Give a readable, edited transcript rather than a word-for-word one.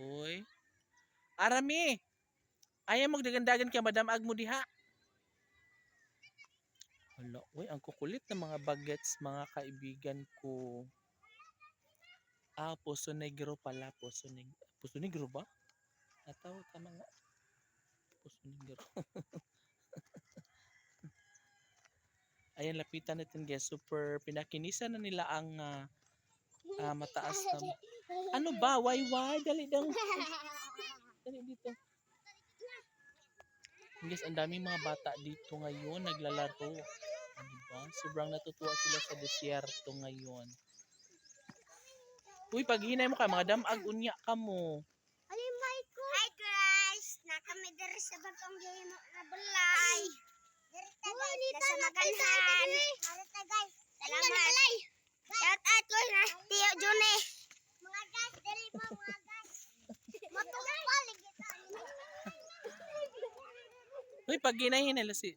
Uy. Arami. Ayaw magdagandagan kay Madam Ag mo diha. Hala, uy, ang kukulit ng mga bagets, mga kaibigan ko. Poso Negro pala, Poso Negro ba? Nataw tama nga. Poso Negro. Ayan, lapitan natin guys. Super pinakinisan na nila ang mataas na. Ano ba? Why? Dali dang. Dali dito. Guys, ang daming mga bata dito ngayon naglalaro. Diba? Sobrang natutuwa sila sa desierto ngayon. Uy, paghinay mo ka, mga damag unya ka mo. Hi guys! Nakami diri sa bagong game na bulay. Dirita guys, sa maganhan. Dirita guys. Salamat. Shout out ko na Tio June. Mga guys, dali mo mga guys. Matupal kita. Uy, pag hinahin nila si